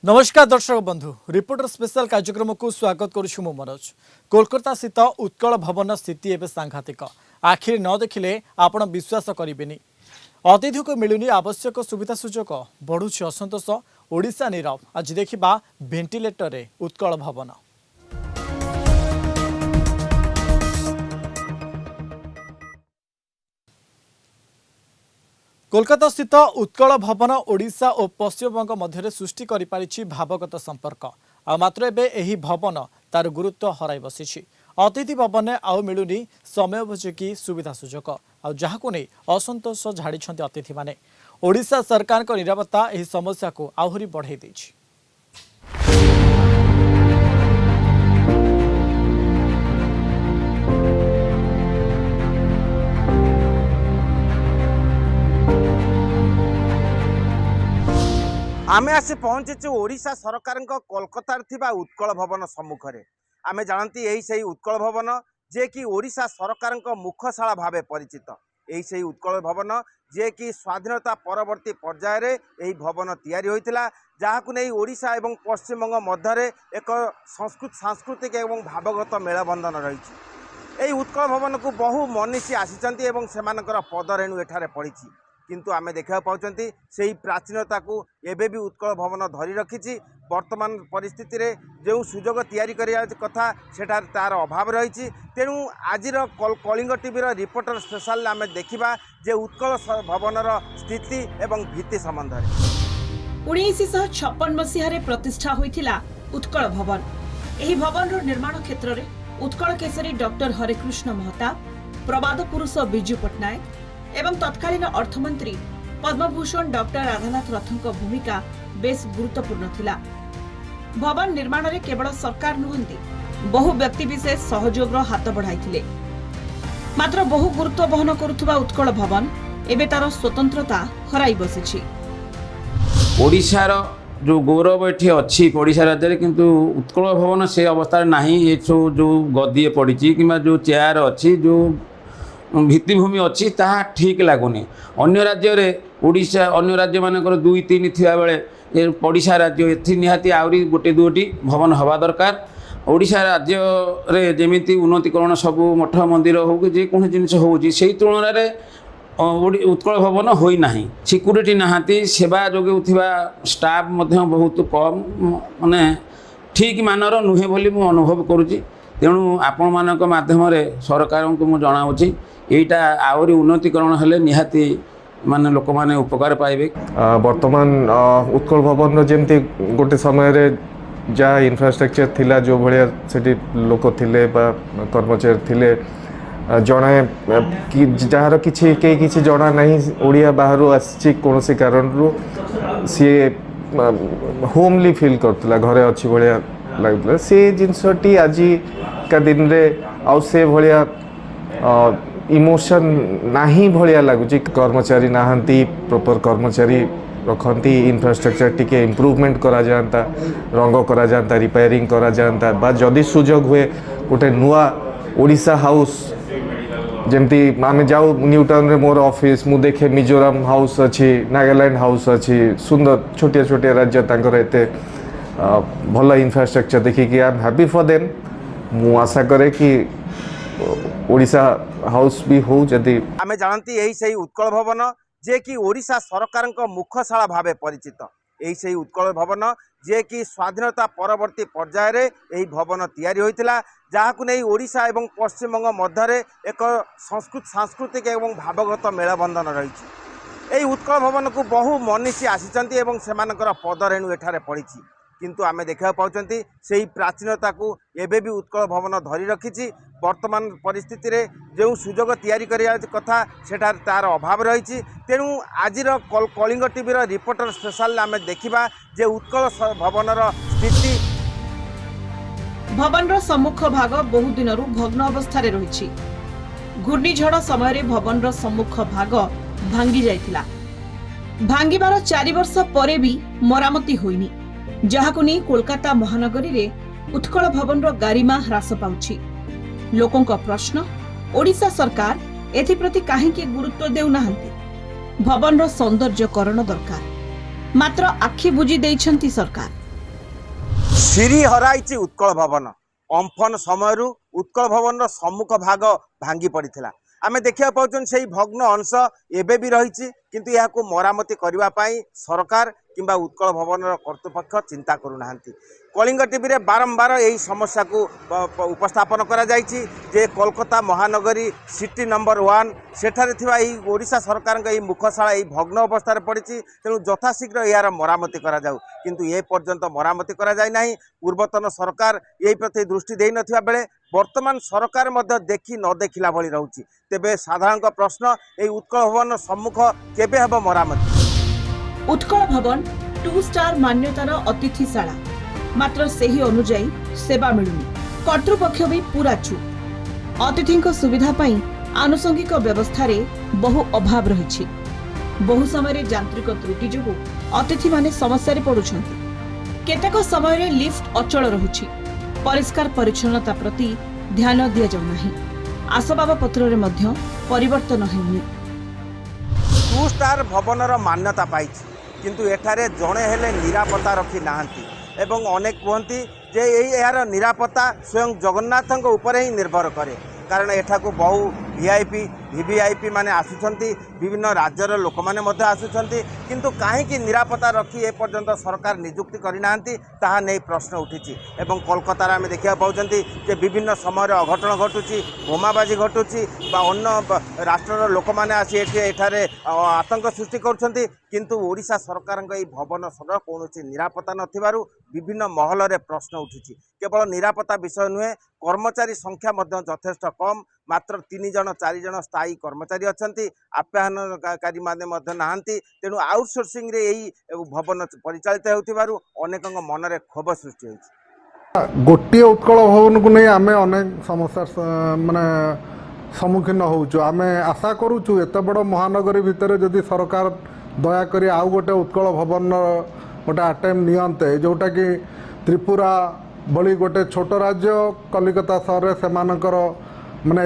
नमस्कार दर्शक बंधु रिपोर्टर स्पेशल कार्यक्रम को स्वागत करुछु मु मनोज। कोलकाता स्थित उत्कल भवन स्थिति एवं सांघातिक आखिर न देखिले आपण विश्वास करेनि। अतिथि को मिलुनी आवश्यक सुविधा सुजोग बढ़ुछि असंतोष। ओडिशा नीरव आज देखिबा वेंटिलेटर रे उत्कल भवन। कोलकाता स्थित उत्कल भवन ओडिशा और पश्चिमबंग मध्य सृष्टि करिपारिछि भावगत संपर्क मात्र एबे एही भवन तार गुरुत्व हराई बसिछि। अतिथि भवन आउ मिलुनी समयोपयोगी सुविधा सुजोग जहाको नै असंतोष झाड़िछन्ति अतिथि माने। ओडिशा सरकार को निरापत्ता एही समस्या को आहुरी बढ़ाई दैछि। आमे आसी पहुंचीचु ओडिशा सरकार कोलकाता उत्कल भवन सम्मुखें। आमे जानती यही सही उत्कल भवन जे कि ओडिशा सरकार मुखशाला भावे परिचित। यही सही उत्कल भवन जे कि स्वाधीनता परवर्ती पर्यायर यही भवन तैयारी होइतिला, जहाकु नै ओडिशा एवं पश्चिमबंग मध्य एक सांस्कृतिक एवं भावगत मेलबंधन रही। यही उत्कल भवन को बहु मनीषी आसीचंती एवं सेमानकर पदरेणु एठारे पड़िछि, किंतु आमे देखा पाउचंती सेही प्राचीनता को एबे भी उत्कल भवन धरी रखिछि। वर्तमान परिस्थिति रे जो सुजोग तैयारी करिया कथा सेटार तार अभाव रही। तेणु आजिर कलिंग टीवी रिपोर्टर स्पेशल आमे देखिबा जे उत्कल भवनर स्थिति एवं भित्ति संबंध में। 1956 मसीह प्रतिष्ठा होइथिला उत्कल भवन। एही भवन निर्माण क्षेत्र में उत्कल केसरी डॉक्टर हरेकृष्ण महता, प्रबाद पुरुष बिजू पट्टनायक एवं तत्कालीन अर्थमंत्री पद्मभूषण डॉक्टर राधानाथ रथों भूमिका बेस गुरुत्वपूर्ण थिला। भवन निर्माण रे केवल सरकार नुहंती बहु व्यक्ति विशेष सहयोग हाथ बढ़ाइथिले। मात्र बहु गुरुत्व बहन करुथुबा उत्कल भवन एबे तार स्वतंत्रता हराई बसिछि। ओडिशार जो गौरव एठी अछि ओडिशा राज्य रे, किंतु उत्कल भवन से अवस्था नहीं। ये जो गद्दी पड़ी कि जो चेयर अच्छी जो भित्तिभूमि अच्छी ताहा ठीक लगुनि। अन्य राज्य रे ओडिशा अन्य राज्य मानकर 2-3 थिया बेले ओडिशा राज्य एथि निहाती आउरी गोटे 2टी भवन हवा दरकार। ओडिशा राज्य रे जेमिति उन्नतिकरण सब मठ मंदिर हो कि जेको जिनिस होउची सेही तुलना रे उत्कल भवन होई नाही। सिक्यूरीटी नहाती, सेवा जोगेउथिबा स्टाफ मध्य बहुत कम, माने ठीक मानर नुहे बोली मु अनुभव करूची। तेणु आपण मानक माध्यम रे सरकार को मु जणाउची एटा आउरी उन्नतिकरण हेले निहाती माने लोक माने उपकार पाइबे। वर्तमान उत्कल भवन जेमती गोटे समय रे जा इंफ्रास्ट्रक्चर थिला, जो भलिया सेठी लोक थिले बा कर्मचारी थिले, जणे कि जार किछि के किछि जणा नहीं ओडिया बाहरु आछि कोनोसी कारण रु सी होमली फील करतला, घरे अछि भलिया लागतला। से जिनसटी आजि का दिन रे आउ से भलिया इमोशन नहीं भलिया लगुची। कर्मचारी नाहंती, प्रॉपर कर्मचारी रखती, इंफ्रास्ट्रक्चर टिके इम्प्रूवमेंट करा जानता, रंग करा जानता, रिपेयरिंग करा जानता, बा जदि सुजोग हुए गोटे नुआ ओडिशा हाउस जमती आम जाऊ न्यू टाउन रे मोर ऑफिस मु देखे मिजोराम हाउस अच्छी, नागालैंड हाउस अच्छी, सुंदर छोटिया छोटिया राज्य तांकर एते भल इंफ्रास्ट्रक्चर देखिए I am happy for them. मु आशा करे कि ओडिशा हाउस भी हो। जदि आमे जानती यही सही उत्कल भवन जे कि ओडिशा सरकार मुखशाला भावे परिचित। यही सही उत्कल भवन जे कि स्वाधीनता परवर्ती पर्यायर यही भवन तैयारी होइतिला, जहाकु नै ओडिशा एवं पश्चिमबंग मध्य एक सांस्कृतिक एवं भावगत मेलबंधन रही। यही उत्कल भवन को बहु मनीषी आसीचंती एवं सेमानकर पदरेणु एठारे पड़िछि, किंतु आमे देखा पाउचंती सेही प्राचीनता को एबे भी उत्कल भवन धरी रखिछि। वर्तमान परिस्थिति रे जो सुजोग तैयारी करिया कथा सेटार तार अभाव रही। तेणु आजिर कलिंग टीवी रिपोर्टर स्पेशल आमे देखिबा जे उत्कल भवनर स्थिति। भवनर सम्मुख भाग बहु दिनरु भग्न अवस्था रे रहिछि। घूर्णिझड़ समय रे भवनर सम्मुख भाग भांगी जाइतिला। भांगिबार 4 वर्ष परे भी मरामती होइनी, जहाकु नै कोलकाता महानगरी रे उत्कल भवनर गारिमा ह्रास पाउछि। लोकों का प्रश्न, ओडिशा सरकार एथिप्रति काहेकि गुरुत्व देउ नाहंती। भवनर सौंदर्यकरण दरकार, मात्र आखि बुझी देइछंती सरकार। ସିରି ହରାଇଛି ଉତ୍କଳ ଭବନ। ଅମ୍ଫନ ସମୟରୁ ଉତ୍କଳ ଭବନର ସମ୍ମୁଖ ଭାଗ ଭାଙ୍ଗି ପଡ଼ିଥିଲା। ଆମେ ଦେଖିବାକୁ ପାଉଛନ୍ତି ସେହି ଭଗ୍ନ ଅଂଶ ଏବେ ବି ରହିଛି, କିନ୍ତୁ ଏହାକୁ ମରାମତି କରିବା ପାଇଁ ସରକାର କିମ୍ବା ଉତ୍କଳ ଭବନର କର୍ତ୍ତୃପକ୍ଷ ଚିନ୍ତା କରୁନାହାନ୍ତି। କଳିଙ୍ଗ ଟିଭିରେ ବାରମ୍ବାର ଏହି ସମସ୍ୟାକୁ ଉପସ୍ଥାପନ କରାଯାଇଛି ଯେ କୋଲକାତା ମହାନଗରୀ ସିଟି ନମ୍ବର 1 ସେଠାରେ ଥିବା ଏହି ଓଡ଼ିଶା ସରକାରଙ୍କ ଏହି ମୁଖଶାଳା ଏହି ଭଗ୍ନ ଅବସ୍ଥାରେ ପଡ଼ିଛି। ତେଣୁ ଯଥାଶୀଘ୍ର ଏହାର ମରାମତି କରାଯାଉ, କିନ୍ତୁ ଏ ପର୍ଯ୍ୟନ୍ତ ମରାମତି କରାଯାଇ ନାହିଁ। ପୂର୍ବତନ ସରକାର ଏହି ପ୍ରତି ଦୃଷ୍ଟି ଦେଇନଥିବା ବେଳେ ବର୍ତ୍ତମାନ ସରକାର ମଧ୍ୟ ଦେଖି ନ ଦେଖିଲା ଭଳି ରହୁଛି। ତେବେ ସାଧାରଣଙ୍କ ପ୍ରଶ୍ନ, ଏହି ଉତ୍କଳ ଭବନ ସମ୍ମୁଖ କେବେ ହେବ ମରାମତି? ଉତ୍କଳ ଭବନ 2 ଷ୍ଟାର ମାନ୍ୟତାର ଅତିଥିଶାଳା, ମାତ୍ର ସେହି ଅନୁଯାୟୀ ସେବା ମିଳୁନି। କର୍ତ୍ତୃପକ୍ଷ ବି ପୁରା ଚୁପ୍। ଅତିଥିଙ୍କ ସୁବିଧା ପାଇଁ ଆନୁଷଙ୍ଗିକ ବ୍ୟବସ୍ଥାରେ ବହୁ ଅଭାବ ରହିଛି। ବହୁ ସମୟରେ ଯାନ୍ତ୍ରିକ ତ୍ରୁଟି ଯୋଗୁଁ ଅତିଥିମାନେ ସମସ୍ୟାରେ ପଡୁଛନ୍ତି। କେତେକ ସମୟରେ ଲିଫ୍ଟ ଅଚଳ ରହୁଛି। ପରିଷ୍କାର ପରିଚ୍ଛନ୍ନତା ପ୍ରତି ଧ୍ୟାନ ଦିଆଯାଉ ନାହିଁ। ଆସବାବପତ୍ରରେ ମଧ୍ୟ ପରିବର୍ତ୍ତନ ହେଉନି। 2 ଷ୍ଟାର ଭବନର ମାନ୍ୟତା ପାଇଛି, କିନ୍ତୁ ଏଠାରେ ଜଣେ ହେଲେ ନିରାପତ୍ତା ରଖି ନାହାନ୍ତି ଏବଂ ଅନେକ କୁହନ୍ତି ଯେ ଏହାର ନିରାପତ୍ତା ସ୍ୱୟଂ ଜଗନ୍ନାଥଙ୍କ ଉପରେ ହିଁ ନିର୍ଭର କରେ। କାରଣ ଏଠାକୁ ବହୁ ଭିଆଇପି ଭିଭିଆଇପି ମାନେ ଆସୁଛନ୍ତି, ବିଭିନ୍ନ ରାଜ୍ୟର ଲୋକମାନେ ମଧ୍ୟ ଆସୁଛନ୍ତି, କିନ୍ତୁ କାହିଁକି ନିରାପତ୍ତା ରଖି ଏପର୍ଯ୍ୟନ୍ତ ସରକାର ନିଯୁକ୍ତି କରିନାହାନ୍ତି ତାହା ନେଇ ପ୍ରଶ୍ନ ଉଠିଛି। ଏବଂ କୋଲକାତାରେ ଆମେ ଦେଖିବାକୁ ପାଉଛନ୍ତି ଯେ ବିଭିନ୍ନ ସମୟରେ ଅଘଟଣ ଘଟୁଛି, ବୋମାବାଜି ଘଟୁଛି ବା ଅନ୍ୟ ରାଷ୍ଟ୍ରର ଲୋକମାନେ ଆସି ଏଠାରେ ଆତଙ୍କ ସୃଷ୍ଟି କରୁଛନ୍ତି। କିନ୍ତୁ ଓଡ଼ିଶା ସରକାରଙ୍କ ଏହି ଭବନ ସଦର କୌଣସି ନିରାପତ୍ତା ନଥିବାରୁ ବିଭିନ୍ନ ମହଲରେ ପ୍ରଶ୍ନ ଉଠିଛି। କେବଳ ନିରାପତ୍ତା ବିଷୟ ନୁହେଁ, କର୍ମଚାରୀ ସଂଖ୍ୟା ମଧ୍ୟ ଯଥେଷ୍ଟ କମ୍। ମାତ୍ର 3 ଜଣ 4 ଜଣ ସ୍ଥାୟୀ କର୍ମଚାରୀ ଅଛନ୍ତି, ଆପ୍ୟାୟନକାରୀ ମାନେ ମଧ୍ୟ ନାହାନ୍ତି। ତେଣୁ ଆଉଟସୋର୍ସିଂରେ ଏହି ଭବନ ପରିଚାଳିତ ହେଉଥିବାରୁ ଅନେକଙ୍କ ମନରେ କ୍ଷୋଭ ସୃଷ୍ଟି ହୋଇଛି। ଗୋଟିଏ ଉତ୍କଳ ଭବନକୁ ନେଇ ଆମେ ଅନେକ ସମସ୍ୟାର ମାନେ ସମ୍ମୁଖୀନ ହେଉଛୁ। ଆମେ ଆଶା କରୁଛୁ ଏତେ ବଡ଼ ମହାନଗରୀ ଭିତରେ ଯଦି ସରକାର ଦୟାକରି ଆଉ ଗୋଟେ ଉତ୍କଳ ଭବନର ଗୋଟେ ଆଟେମ୍ପ ନିଅନ୍ତେ, ଯେଉଁଟାକି ତ୍ରିପୁରା ଭଳି ଗୋଟେ ଛୋଟ ରାଜ୍ୟ, କଲିକତା ସହରରେ ସେମାନଙ୍କର ମାନେ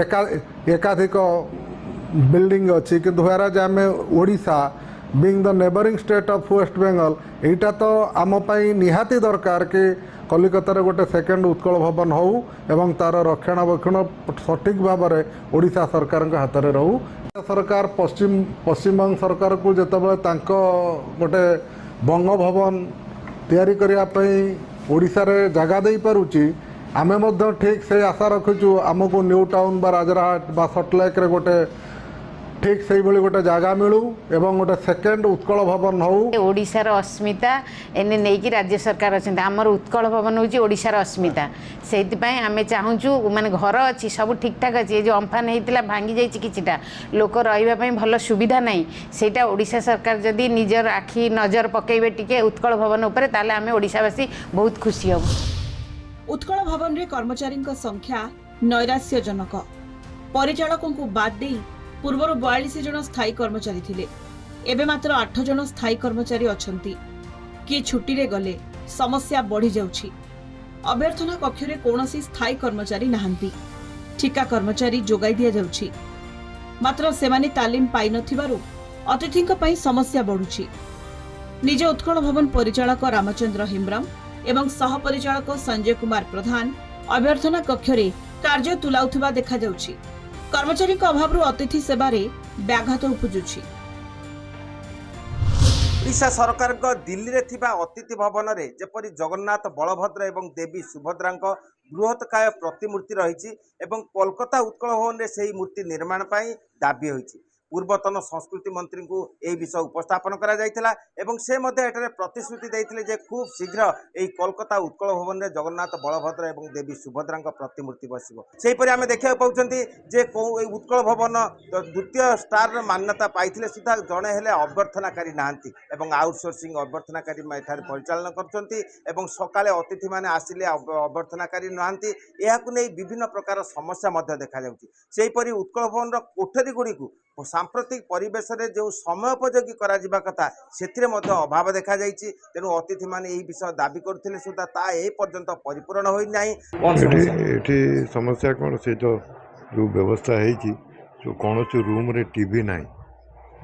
ଏକାଧିକ ବିଲ୍ଡିଂ ଅଛି, କିନ୍ତୁ ହ୍ୱେରାଜ୍ ଆମେ Odisha being the neighbouring state of West Bengal, ଏଇଟା ତ ଆମ ପାଇଁ ନିହାତି ଦରକାର କି କଲିକତାରେ ଗୋଟେ ସେକେଣ୍ଡ ଉତ୍କଳ ଭବନ ହେଉ ଏବଂ ତା'ର ରକ୍ଷଣାବେକ୍ଷଣ ସଠିକ୍ ଭାବରେ ଓଡ଼ିଶା ସରକାରଙ୍କ ହାତରେ ରହୁ। ସରକାର ପଶ୍ଚିମବଙ୍ଗ ସରକାରକୁ ଯେତେବେଳେ ତାଙ୍କ ଗୋଟେ ବଙ୍ଗଭବନ ତିଆରି କରିବା ପାଇଁ ଓଡ଼ିଶାରେ ଜାଗା ଦେଇପାରୁଛି, ଆମେ ମଧ୍ୟ ଠିକ୍ ସେଇ ଆଶା ରଖିଛୁ ଆମକୁ ନ୍ୟୁ ଟାଉନ୍ ବା ରାଜରହାଟ ବା ସଟଲେକ୍ରେ ଗୋଟେ ଠିକ୍ ସେଇଭଳି ଗୋଟେ ଜାଗା ମିଳୁ ଏବଂ ଗୋଟେ ସେକେଣ୍ଡ ଉତ୍କଳ ଭବନ ହେଉ। ଓଡ଼ିଶାର ଅସ୍ମିତା ଏନେ ନେଇକି ରାଜ୍ୟ ସରକାର ଅଛନ୍ତି। ଆମର ଉତ୍କଳ ଭବନ ହେଉଛି ଓଡ଼ିଶାର ଅସ୍ମିତା। ସେଇଥିପାଇଁ ଆମେ ଚାହୁଁଛୁ, ମାନେ ଘର ଅଛି ସବୁ ଠିକ୍ଠାକ୍ ଅଛି, ଏ ଯେଉଁ ଅମ୍ଫାନ ହେଇଥିଲା ଭାଙ୍ଗି ଯାଇଛି କିଛିଟା, ଲୋକ ରହିବା ପାଇଁ ଭଲ ସୁବିଧା ନାହିଁ। ସେଇଟା ଓଡ଼ିଶା ସରକାର ଯଦି ନିଜର ଆଖି ନଜର ପକାଇବେ ଟିକେ ଉତ୍କଳ ଭବନ ଉପରେ, ତାହେଲେ ଆମେ ଓଡ଼ିଶାବାସୀ ବହୁତ ଖୁସି ହେବୁ। ଉତ୍କଳ ଭବନରେ କର୍ମଚାରୀଙ୍କ ସଂଖ୍ୟା ନୈରାଶ୍ୟଜନକ। ପରିଚାଳକଙ୍କୁ ବାଦ୍ ଦେଇ ପୂର୍ବରୁ 42 ଜଣ ସ୍ଥାୟୀ କର୍ମଚାରୀ ଥିଲେ, ଏବେ ମାତ୍ର 8 ଜଣ ସ୍ଥାୟୀ କର୍ମଚାରୀ ଅଛନ୍ତି। କିଏ ଛୁଟିରେ ଗଲେ ସମସ୍ୟା ବଢ଼ି ଯାଉଛି। ଅଭ୍ୟର୍ଥନା କକ୍ଷରେ କୌଣସି ସ୍ଥାୟୀ କର୍ମଚାରୀ ନାହାନ୍ତି। ଠିକା କର୍ମଚାରୀ ଯୋଗାଇ ଦିଆଯାଉଛି, ମାତ୍ର ସେମାନେ ତାଲିମ ପାଇନଥିବାରୁ ଅତିଥିଙ୍କ ପାଇଁ ସମସ୍ୟା ବଢ଼ୁଛି। ନିଜ ଉତ୍କଳ ଭବନ ପରିଚାଳକ ରାମଚନ୍ଦ୍ର ହେମ୍ବ୍ରମ ଏବଂ ସହପରିଚାଳକ ସଞ୍ଜୟ କୁମାର ପ୍ରଧାନ ଅଭ୍ୟର୍ଥନା କକ୍ଷରେ କାର୍ଯ୍ୟ ତୁଲାଉଥିବା ଦେଖାଯାଉଛି। କର୍ମଚାରୀଙ୍କ ଅଭାବରୁ ଅତିଥି ସେବାରେ ବ୍ୟାଘାତ ଉପୁଜୁଛି। ଓଡ଼ିଶା ସରକାରଙ୍କ ଦିଲ୍ଲୀରେ ଥିବା ଅତିଥି ଭବନରେ ଯେପରି ଜଗନ୍ନାଥ, ବଳଭଦ୍ର ଏବଂ ଦେବୀ ସୁଭଦ୍ରାଙ୍କ ବୃହତ୍କାୟ ପ୍ରତିମୂର୍ତ୍ତି ରହିଛି ଏବଂ କୋଲକାତା ଉତ୍କଳ ଭବନରେ ସେହି ମୂର୍ତ୍ତି ନିର୍ମାଣ ପାଇଁ ଦାବି ହୋଇଛି। ପୂର୍ବତନ ସଂସ୍କୃତି ମନ୍ତ୍ରୀଙ୍କୁ ଏହି ବିଷୟ ଉପସ୍ଥାପନ କରାଯାଇଥିଲା ଏବଂ ସେ ମଧ୍ୟ ଏଠାରେ ପ୍ରତିଶ୍ରୁତି ଦେଇଥିଲେ ଯେ ଖୁବ୍ ଶୀଘ୍ର ଏହି କୋଲକାତା ଉତ୍କଳ ଭବନରେ ଜଗନ୍ନାଥ, ବଳଭଦ୍ର ଏବଂ ଦେବୀ ସୁଭଦ୍ରାଙ୍କ ପ୍ରତିମୂର୍ତ୍ତି ବସିବ। ସେହିପରି ଆମେ ଦେଖିବାକୁ ପାଉଛନ୍ତି ଯେ ଏହି ଉତ୍କଳ ଭବନ 2ୟ ଷ୍ଟାରର ମାନ୍ୟତା ପାଇଥିଲେ ସୁଦ୍ଧା ଜଣେ ହେଲେ ଅଭ୍ୟର୍ଥନାକାରୀ ନାହାନ୍ତି ଏବଂ ଆଉଟସୋର୍ସିଂ ଅଭ୍ୟର୍ଥନାକାରୀ ଏଠାରେ ପରିଚାଳନା କରୁଛନ୍ତି ଏବଂ ସକାଳେ ଅତିଥିମାନେ ଆସିଲେ ଅଭ୍ୟର୍ଥନାକାରୀ ନାହାନ୍ତି। ଏହାକୁ ନେଇ ବିଭିନ୍ନ ପ୍ରକାର ସମସ୍ୟା ମଧ୍ୟ ଦେଖାଯାଉଛି। ସେହିପରି ଉତ୍କଳ ଭବନର କୋଠରୀଗୁଡ଼ିକୁ ସାମ୍ପ୍ରତିକ ପରିବେଶରେ ଯେଉଁ ସମୟୋପଯୋଗୀ କରାଯିବା କଥା ସେଥିରେ ମଧ୍ୟ ଅଭାବ ଦେଖାଯାଇଛି। ତେଣୁ ଅତିଥିମାନେ ଏହି ବିଷୟ ଦାବି କରୁଥିଲେ ସୁଦ୍ଧା ତାହା ଏ ପର୍ଯ୍ୟନ୍ତ ପରିପୂରଣ ହୋଇନାହିଁ। ଏଠି ସମସ୍ୟା କ'ଣ, ସେ ତ ଯେଉଁ ବ୍ୟବସ୍ଥା ହେଇଛି କୌଣସି ରୁମ୍ରେ ଟିଭି ନାହିଁ।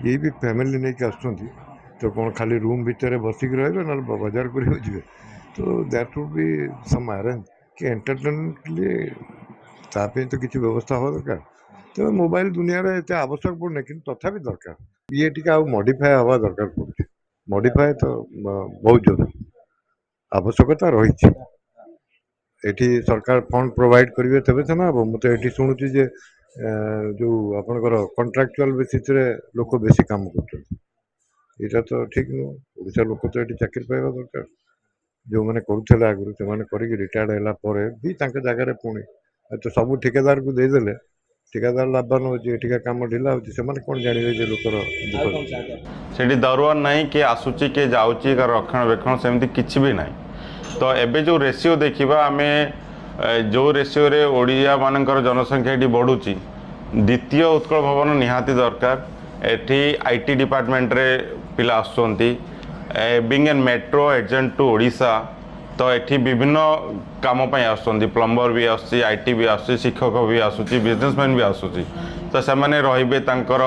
ଯିଏ ବି ଫ୍ୟାମିଲି ନେଇକି ଆସୁଛନ୍ତି ତ କ'ଣ ଖାଲି ରୁମ୍ ଭିତରେ ବସିକି ରହିବେ, ନହେଲେ ବଜାର କରିବାକୁ ଯିବେ। तो that would be some arrange कि एंटरटेनमेंट के लिए तापे तो किसी व्यवस्था हो दरकार तो मोबाइल दुनिया रे एते आवश्यक पड़ने कि तथापि दरकार ये टिके आ मॉडिफाई हवा दरकार पड़े मॉडिफाई तो बहुत जरूरी आवश्यकता रही एठी सरकार फंड प्रोवाइड करेंगे तेज सीना हम तो ये शुणुची जे जो आपंकर कंट्राक्चुअल बेसिस रे लोक बेसी काम कर तो ठीक नुह ओडिशा लोक तो ये चाकरी पाइबा दरकार जो मैंने करुले आगुरी से रिटायर्ड है भी जगह पुणी तो सब ठिकादार को देदेले ठिकादार लाभवान हो कम ढिला हो कौन जानवे जे लोकर सेठी दरवार नहीं किए आसूची किए जाऊँगी रक्षणाबेक्षण सेमती किसी भी नहीं तो एबे जो रेशियो देखा आम जो रेशियो रे ओडिया मानकर जनसंख्या ये बढ़ुची द्वितीय उत्कल भवन निहाती दरकार एठी आईटी डिपार्टमेंट रे पिला आसुचंती being an metro agent to Odisha तो एठी विभिन्न काम आसुचंती प्लम्बर भी आसुची आईटी भी आसुची शिक्षक भी आसुची बिजनेसमैन भी आसुची तो से माने रहिबे तांकर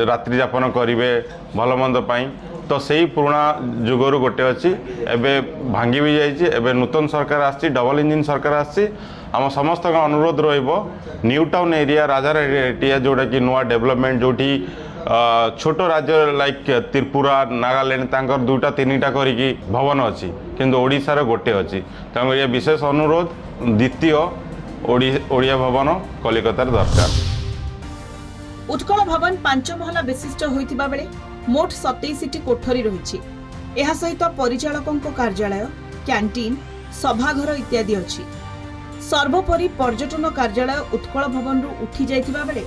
रात्रि यापन करेंगे भल मंद पाई तो सही पुराना जुगरू गोटे अच्छी एवं भांगी भी जाइए नूतन सरकार आसी डबल इंजिन सरकार आसी आम समस्त अनुरोध न्यू टाउन एरिया राजारहाटिया जोटा कि नुआ डेवलपमेंट जोटी छोट राज्य लाइक त्रिपुरा नागालैंड तांकर दुटा तीनिटा करिकी भवन अच्छी किंतु ओडिशार गोटे अच्छी तेणु ये विशेष अनुरोध द्वितीय ओडिया भवन कलिकतार दरकार। उत्कल भवन 5 महला विशिष्ट होइतिबा बेले मोट 27टी कोठरी रहिछि। एहा सहित परिचालकंक कार्यालय कैंटीन सभाघर इत्यादि अछि। सर्वोपरि पर्यटन कार्यालय उत्कल भवन रु उठी जाइतिबा बेले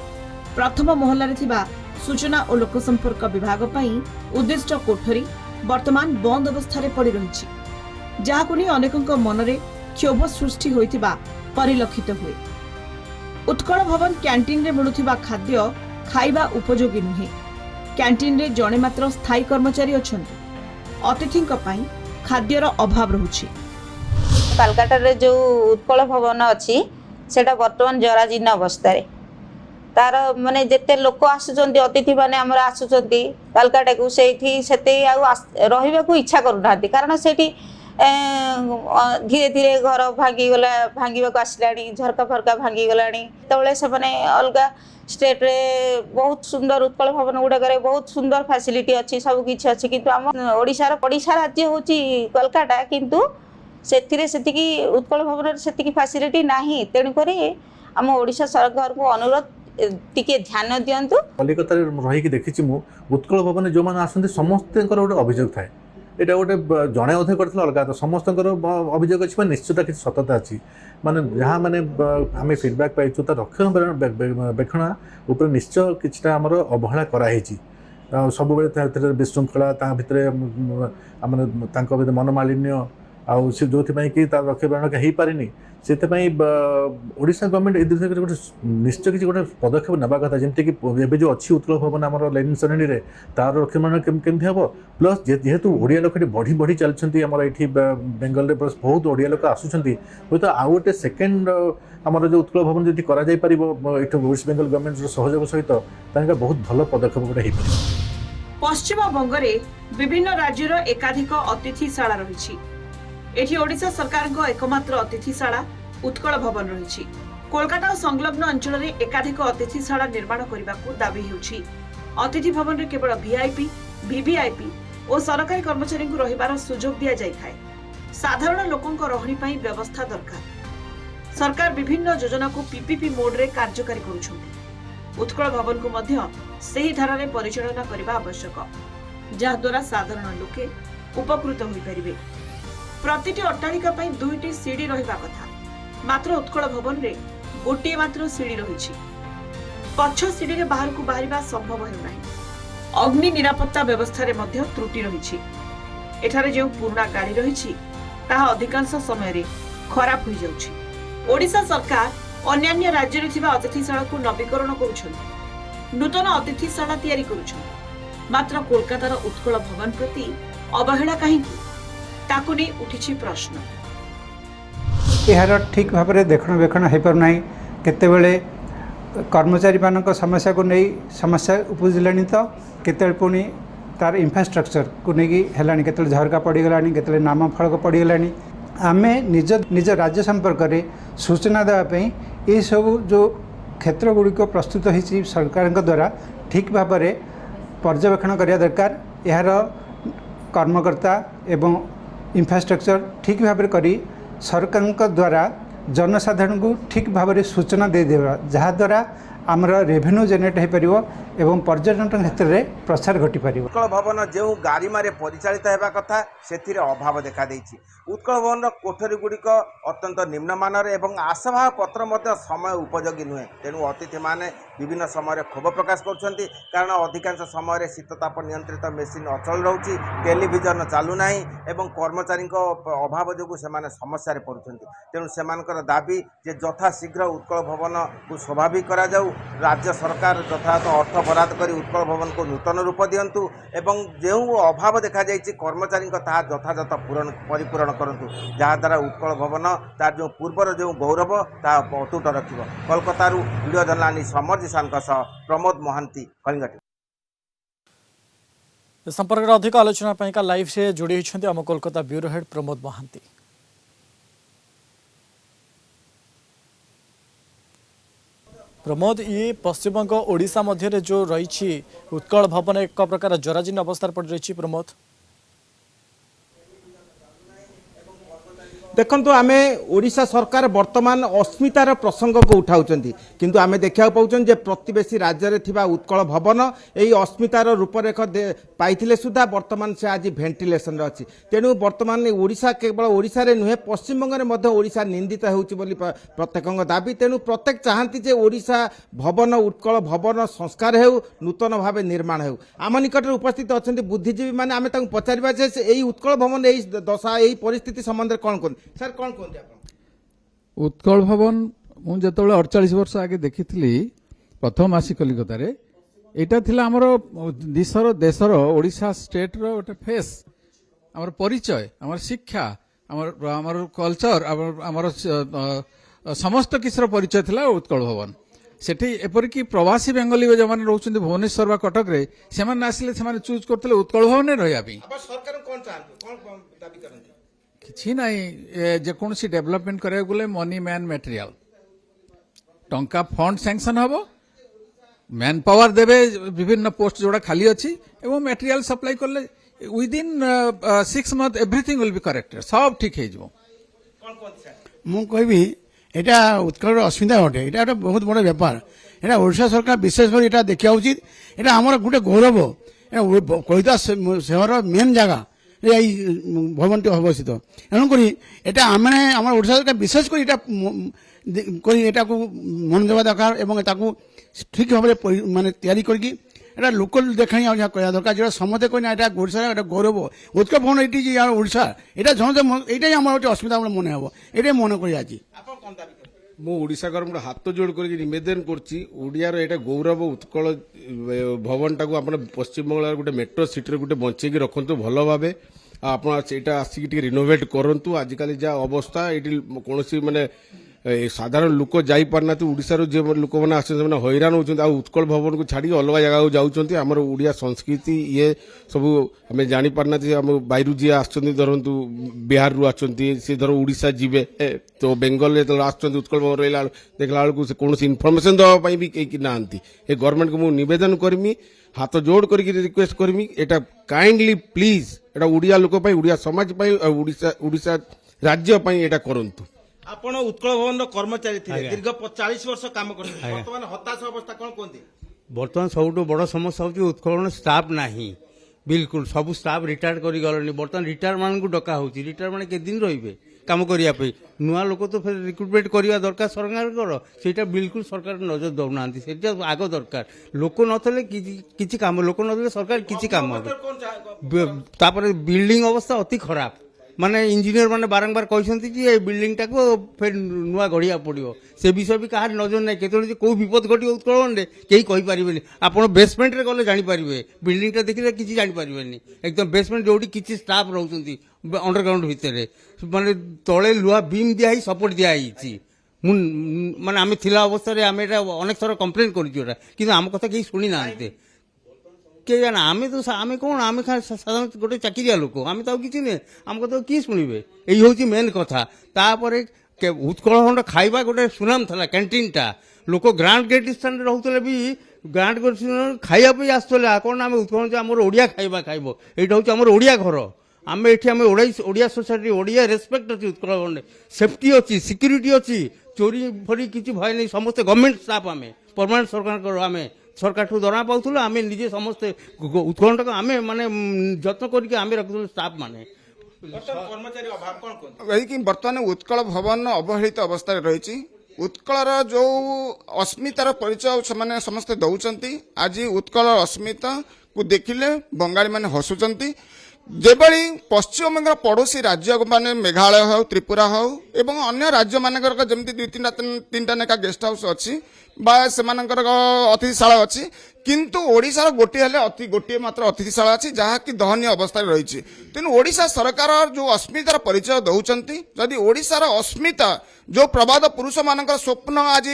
प्रथम महला रे थिबा सूचना और लोकसंपर्क विभाग पई उद्दिष्ट कोठरी वर्तमान बंद अवस्था रे पड़ी रहिछि, जाहाकु नै अनेकंक मनरे क्षोभ सृष्टि होइतिबा परिलक्षित हुए। उत्कल भवन कैंटीन रे मिलुथिबा खाद्य खाइबा उपयोगी नुहे। कैंटीन रे जणे मात्र स्थायी कर्मचारी अछंती। अतिथिंक पई खाद्यर अभाव रहुछि। कालकाटा रे जो उत्कल भवन अछि सेटा वर्तमान जराजीर्ण अवस्था रे तार माने जेते लोक आसुचंती अतिथि माने हमर आसुचंती कालकाटा को सेठी सेते रहिबा को इच्छा करूनांती कारण सेठी धीरे धीरे घर भांगी आसलाणी झरका फरका भांगी गलाणी तबले से माने अलगा स्टेट रे बहुत सुंदर उत्कल भवन गुड़ाक बहुत सुंदर फैसिलिटी अच्छी सब किछि अच्छी किंतु आम ओडिशा राज्य होची कोलकाता किंतु सेथिरे सेतिकी उत्कल भवन सेतिकी फैसिलिटी नाही तेणु करी आम ओडिशा सरकार को अनुरोध टिके ध्यान दियंतु। कलिकता रही देखी मु उत्कल भवन जो मैंने आसते समस्त गोटे अभियोग थाए यहाँ गोटे जड़े अधे कर अलग तो समस्त अभियोग अच्छी निश्चित किसी सतता अच्छी माने जहाँ मैंने आम फिडबैक पाइचु तो रक्षणाबेक्षण उपर निश्चय किसी आमर अवहेला कराई सब विशृंखला भितर मनमालिन्य आउ से जो कि रक्षणाबेक्षण हो पारे से ओडिशा गवर्नमेंट ए दिशा गोटे निश्चय किसी गोटे पदक्षेप नेबा कथा जमीक कि जो अच्छी उत्कल भवन आम लेनिन श्रेणी में तार रक्षण केमती हम प्लस जेहेतु ओडिया लोक बढ़ी बढ़ी चलती आम ये बेंगल में बहुत ओडिया लोक आसुँच हूँ तो आउ गोटे सेकेंड आमर जो उत्कल भवन जब कर वेस्ट बेंगल गवर्नमेंट सहयोग सहित बहुत भल पदक्षेप गोटे पश्चिम बंगरे विभिन्न राज्यर एकाधिक अतिथिशाला रही। एठी ओडिशा सरकार को एकमात्र अतिथिशाला उत्कल भवन रही। कोलकाता और संलग्न अंचल में एकाधिक अतिथिशाला निर्माण करने को दाबी होछि। अतिथि भवन रे केवल वीआईपी, वीवीआईपी और सरकारी कर्मचारी को रहिबार सुजोग दिया जाय थाए। साधारण लोकंक रहणी पई व्यवस्था दरकार। सरकार विभिन्न योजना को पीपीपी मोड रे कार्यकारी करूछन्ति। उत्कल भवन को मध्य सही धारा रे परिचालना करबा आवश्यक, जहा द्वारा साधारण लोके उपकृत होई परिबे। प्रतिटी अट्टालिका पई 2टी सीढ़ी रहिबा कथा, मात्र उत्कल भवन रे गोटे मात्र सीढ़ी रहिछि। पछ सीढ़ी रे बाहर को बाहरिबा संभव हेउ नाही। अग्नि निरापत्ता व्यवस्था रे मध्य त्रुटि रहिछि। एठारे जे पुराना गाड़ी रहिछि ताहा अधिकांश समय रे खराब होई जाउछि। ओडिशा सरकार अन्य राज्य रे थिबा अतिथिशाला को नवीकरण करूछन्ति, नूतन अतिथिशाला तयारी करूछन्ति, मात्र कोलकातार उत्कल भवन प्रति अवहेला काहेकि ताकु नै उठिछि प्रश्न। यार ठीक भाव में देखणाबेक्षण हो पारना केतेबेले कर्मचारी मानक समस्या को नहीं समस्या उपजिलानी तो केते पुणी तार इनफ्रास्ट्रक्चर को लेकिन है केतले झरका पड़गला केतले नाम फलक पड़गला आम निज निज राज्य संपर्क में सूचना देवाई ये सब जो क्षेत्र गुड़िक प्रस्तुत होती सरकार द्वारा ठीक भाव में पर्यवेक्षण करने दरकार यार कर्मकर्ता एवं इनफ्रास्ट्रक्चर ठीक भाव में करी सरकार द्वारा जनसाधारण को ठीक भाव में सूचना दे देवा जहाद्वारा आमर रेवेन्यू जेनेट हो पार एवं पर्यटन क्षेत्र में प्रसार घटी पार। उत्कल भवन जो गारिमारे परिचालित होगा कथा से अभाव देखा देछि। उत्कल भवन कोठरी गुड़िक अत्यंत निम्नमानर एवं आसभाव पत्र समय उपयोगी नुहे तेणु अतिथि माने विभिन्न समय क्षोभ प्रकाश कर कारण अधिकांश समय शीतताप नियंत्रित मेसीन अचल रोचे टेलीविजन चलूना एवं कर्मचारी अभाव जो से समस्या पड़ुं तेणु से दाबी जे यथाशीघ्र उत्कल भवन को स्वाभाविक करा जाऊ राज्य सरकार यथार्थ अर्थ बराद कर उत्कल भवन को नूतन रूप दिंतु एवं जो अभाव देखा कर्मचारी यथायथ परिपूरण करूँ जहाद्वारा उत्कल भवन तार जो पूर्वर जो गौरव ता अटूट रखिब। कोलकाता वीडियो जर्नालिस्ट समर जिसान प्रमोद महांती कलिंग। संपर्क में अधिक आलोचना लाइव से जोड़ी होती आम कोलकाता ब्यूरो हेड प्रमोद महांती। प्रमोद ये पश्चिमबंग ओडिशा मध्य जो रही उत्कल भवन एक प्रकार जराजीर्ण अवस्था पड़ रही प्रमोद देखंतु आमे ओडिशा सरकार वर्तमान अस्मितार प्रसंग को उठाउचंती किंतु आमे देखा पाउचन जे प्रतिवेशी राज्य रे थिबा उत्कल भवन एई अस्मितार रूपरेख पाइथिले सुधा वर्तमान से आज भेंटिलेशन रे अछि तेणु वर्तमान ओडिशा केवल ओडिशा रे नुहे पश्चिमबंग रे मध्य ओडिशा निंदित होउची बोली प्रत्येकंग दाबी तेणु प्रत्येक चाहती जे ओडिशा भवन उत्कल भवन संस्कार हेउ नूतन भावे निर्माण हेउ आम निकट उपस्थित अछंती बुद्धिजीवी माने आमे तांको पचारिबा जे एई उत्कल भवन एई दशा एई परिस्थिति संबंध कोन कोन सर कौन कहते आप उत्कल भवन मुझे जो 48 वर्ष आगे देखी प्रथम आसी कलिकतार यहाँ थिला आमर देशर ओडिशा स्टेट रो गोटे फेस आमर परिचय आमर शिक्षा आमर कल्चर आमर समस्त किसर परिचय थिला उत्कल भवन सेठी एपरिक प्रवासी बेंगली जो मैंने रोच भुवनेश्वर बा कटक रे से आसिले से चूज करते उत्कल भवन रहा सरकार कौन चाहते कौन दाबी करते किसी ना जेकोसी डेवलपमेंट करा गले मनी मैन मटेरियल टंका फंड सैंक्शन हम मैन पावर देवे विभिन्न पोस्ट जोड़ा खाली अच्छी एवं मटेरियल सप्लाई कले within 6 month everything will be corrected सब ठीक हो मु कहबी एटा उत्कल अस्मिता अटे एटा बहुत बड़ व्यापार एटा ओडिशा सरकार विशेषकर एटा देखा उचित एटा हमर गोटे गौरव कलिता सहर मेन जगह भवन टी अवस्थित एणुक आम ओडिशा सरकार विशेषकर यहाँ को मन देवा दरकार एवं ठीक भाव में माने तैयारी करके एटा लोक देखा कह दरकार जो समस्ते कहना यहाँ ओडिशा गौरव उत्कल भवन ये ओडिशा यहाँ समस्ते यहाँ आम अस्मिता मन हम ये मन कर आज मु ओडिशा गोटे हाथ जोड़ कर निवेदन करियार एटा गौरव उत्कल भवन टाक आप पश्चिम बंगाल गोटे मेट्रो सिटी गोटे बंचेकी रखु भल भाव आप आसिक रिनोवेट करूँ आजिकल जहाँ अवस्था ये कौन माने साधारण लोक जापारना ओडिशार जो लोक मैंने आस हैरान होती उत्कल भवन को छाड़ी अलग जगह जाऊँच आमर ओडिया संस्कृति ये सब आम जापारना आम बाहर जी आसतु बिहार रु सी धर ओडिशा जीवे तो बेंगल उत्कल भवन रहा देखला बेलू कौन इनफर्मेशन देवाई भी कहीं ना ये गवर्नमेंट को मुझे नवेदन करमी हाथ जोड़ कर request Karmi Etah kindly please एटा ओडिया लोक ओडिया समाज ओडिशा राज्य एटा करंतु आपण उत्कल भवन कर्मचारी थे दीर्घ 40 वर्ष काम करते वर्तमान हताश अवस्था कौन कहते बर्तमान सब बड़ समस्या होची उत्कल भवन स्टाफ नाही बिल्कुल सब स्टाफ रिटायर कर गले बर्तमान रिटायर मान को डका होची रिटायर मान के दिन रहिबे काम करिया पे नुआ लोक तो फिर रिक्रुटमेंट करवा दरकार सरकार सेटा बिल्कुल सरकार नजर दौना सेटा आग दरकार लोक नथले किछि काम लोक नथले सरकार किछि काम तापर बिल्डिंग अवस्था अति खराब माने इंजीनियर माने बारंबार कहते कि बिल्डिंग टाक फिर नुआ गढ़िया पड़ो से विषय भी कहार नजर ना केतने कौ विपद घटे उत्कल भवन कहीं कहींपारे आप बेसमेंट गले जानीपारे बिल्डिंगटा देखिए किसी जानीपारे एकदम बेसमेंट जो किसी स्टाफ रोचे अंडरग्राउंड भितर माने तले लुहा बीम दिखाई सपोर्ट दिखाई माने आम थिला अवस्था आम अनेक थर कंप्लेन कर आम कथा कहीं शुणी ना किए जाना आम कौन आम साधारण गोटे चाकिरिया लोक आम तो किसी नुहे आम कथा किए शुणे यही हूँ मेन कथा तापर उत्कल भवन खाଇବା गोटे सुनाम था कैंटीनटा लोक ग्रांड गेट स्थान रोते भी ग्रांड गेट खावाई आसुले कौन आम उत्कल आम ओडिया खाଇବା खाइब यहाँ हूँ आम ओडिया घर आम ये आम ओडिया सोसाइटी ओडिया रेस्पेक्ट अच्छी उत्कल भवन सेफ्टी अच्छी सिक्यूरीटी अच्छी चोरी फोरी किसी भय नहीं समस्ते गवर्नमेंट स्टाफ आम परमानेंट सरकार आम सरकार ठू दरमा पाऊँ आम निजे समस्ते उत्कल टाक आम माने जत्न करके आम रखुलु स्टाफ माने कर्मचारी अभाव कौन कहते यही बर्तमान उत्कल भवन अवहेलित अवस्था रही उत्कलर जो अस्मितार परिचय से समस्ते दौरान आज उत्कल अस्मिता को देखिले बंगाली मैंने हसुंट जेबली पश्चिमबंग पड़ोशी राज्य माने मेघालय हो त्रिपुरा हो एवं अन्य राज्य मानकर जमी दुई तीन टा नेका गेस्ट हाउस अच्छी से अतिथिशाला अच्छी किंतु ओडिशार गोटे मात्र अतिथिशाला अच्छी जहाँकि दहनीय अवस्था रही तेणु ओडिशा सरकार जो अस्मितार परिचय दौरान जदि ओडिशार अस्मिता जो प्रबाद पुरुष मानकर स्वप्न आज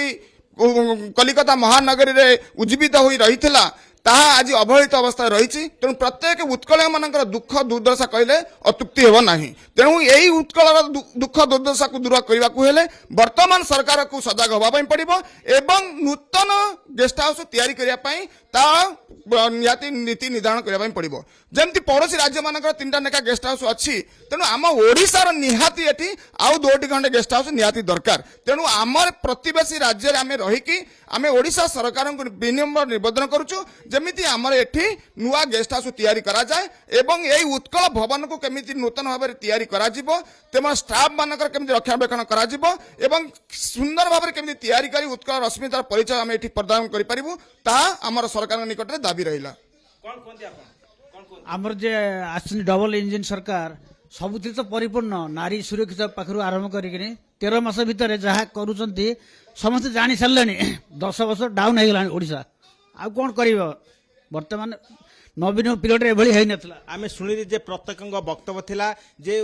कलिकता महानगरी रे उज्जीवित हो रही ताहा आज अवहेलित अवस्था रही तेणु प्रत्येक उत्कल मानकर दुख दुर्दशा कहले अतुक्ति हेब नाही तेणु यही उत्कलर दुख दुर्दशा को दूर करने को हेले वर्तमान सरकार को सजग होगा पड़िबो एवं नूतन गेस्ट हाउस तैयारी करने निहाती नीति निर्धारण करने पड़िबो जमती पड़ोशी राज्य मानकर 3टा नेका गेस्ट हाउस अच्छी तेणु आम ओडिशार निहाती एटी आउ 2टी खंडे गेस्ट हाउस निहाती दरकार तेणु आमर प्रतिवेशी राज्य आम रहीकि आम ओडिशा सरकार को विनम्र निवेदन करुचु जमिति आमर एठी नुआ गेस्ट हाउस तैयारी करा जाए एवं यही उत्कल भवन को केमिति नूतन भाव में तैयारी करा जिवो तेम स्टाफ मानकर केमिति रक्षाबेक्षण करा जिवो एवं सुंदर भाव में केमिति तैयारी करी उत्कल अस्मितार परिचय आम एठी प्रदान करि परिबु ताहा आमर सरकार निकट में दाबी रहिला आमर जे आसुनी डबल इंजिन सरकार सबुथि तो परिपूर्ण नारी सुरक्षा पाखु आरंभ करिकने 13 मास भितर जहाँ करुचंती समस्त जानी सारे 10 वर्ष डाउन हो गला ओडिशा आ कौन कर वर्तमान नवीन पीरियड एभली है नथला आमे सुनिली जे प्रत्येक वक्तव्य थिला जे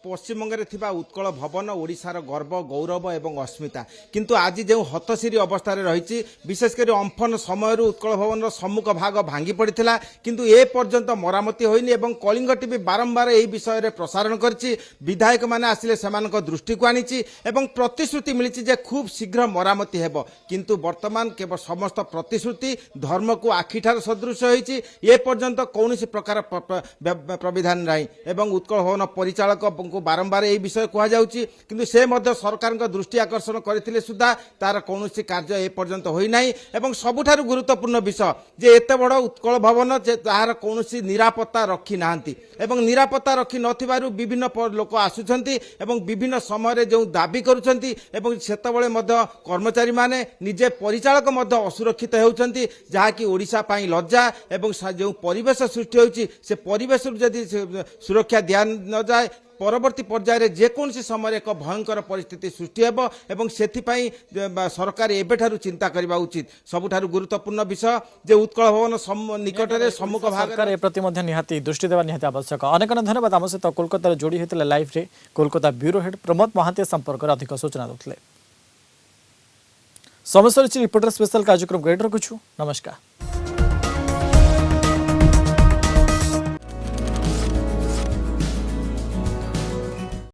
पश्चिमबंग में उत्कल भवन ओडिशार गर्व गौरव एवं अस्मिता किंतु आज जो हतशिरी अवस्था रही विशेषकर अम्फन समय उत्कल भवन सम्मुख भाग भांगी पड़ता किंतु ए पर्यंत मरामती होइनी एवं कलिंग टीवी बारंबार यही विषय में प्रसारण करछि विधायक माने आसिले सेमानक दृष्टि को आनिछि एवं प्रतिश्रुति मिलिछि जे खूब शीघ्र मरामती हेबो किंतु वर्तमान केवल समस्त प्रतिश्रुति धर्म को आखिठार सदृश होइछि ए पर्यंत कौन प्रकार प्रविधान नहीं एवं उत्कल भवन परिचालक को बारंबार यही विषय कहुच्छी किंतु से मध्य सरकार दृष्टि आकर्षण करते सुधा तार कौन कार्य ए पर्यंत होना एवं सबुठारु गुरुत्वपूर्ण विषय जे एत बड़ उत्कल भवन तार कौन निरापत्ता रखी ना एवं निरापत्ता रखी नथिबारु विभिन्न लोक आसुछंती एवं विभिन्न समय जो दाबी करुछंती एवं सेतबेले मध्य कर्मचारी माने निजे परिचालक मध्य असुरक्षित होउछंती जहाँकि ओडिशा पाई लज्जा एवं जो परिवेश सृष्टि होउछि से परिवेश जदि सुरक्षा दिया न जाए परवर्ती पर्यायर जेकोसी समय एक भयंकर परिस्थिति सृष्टि हेबो एवं सेथिपाई सरकार एबेठारु चिंता करबा उचित सबुठारु गुरुत्वपूर्ण विषय जे उत्कल भवन निकट में सम्मुख भाग सरकार ए प्रति मध्य निहाती दृष्टि देवा निहाती आवश्यक अनेक धन्यवाद आम सहित कोलकाता जोड़ी होता लाइव रे कोलकाता ब्यूरो हेड प्रमोद महांती संपर्क अधिक सूचना देते समय रिपोर्टर स्पेशल कार्यक्रम गाइड रखुछु नमस्कार।